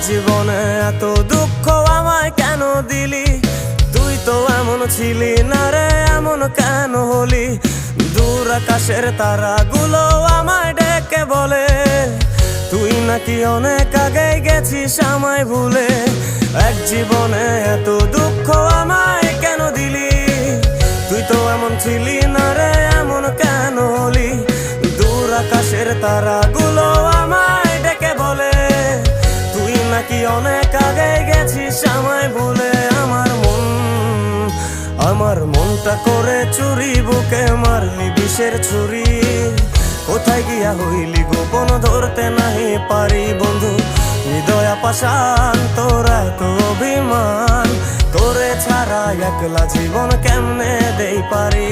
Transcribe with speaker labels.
Speaker 1: জীবনে এত দুঃখ আমায় কেন দিলি? তুই তো এমন ছিলি না রে, এমন কেন হলি? দূর আকাশের তারাগুলো আমায় ডেকে বলে তুই নাকি অনেক আগে গেছিস আমায় ভুলে। এক জীবনে এত দুঃখ আমায় কেন দিলি? তুই তো এমন ছিলি না রে, এমন কেন হলি? দূর আকাশের তারাগুলো আমায় ডেকে বলে তুই নাকি অনেক আগে গেছিস আমায় ভুলে। আমার মনটা করে চুরি, বুকে মারলি বিষের ছুরি। কোথায় গিয়া হইলি গোপন ধরতে নাহি পারি বন্ধু। হৃদয় পাষাণ তোর এত অভিমান, তোরে ছাড়া একলা জীবন কেমনে দেই পারি?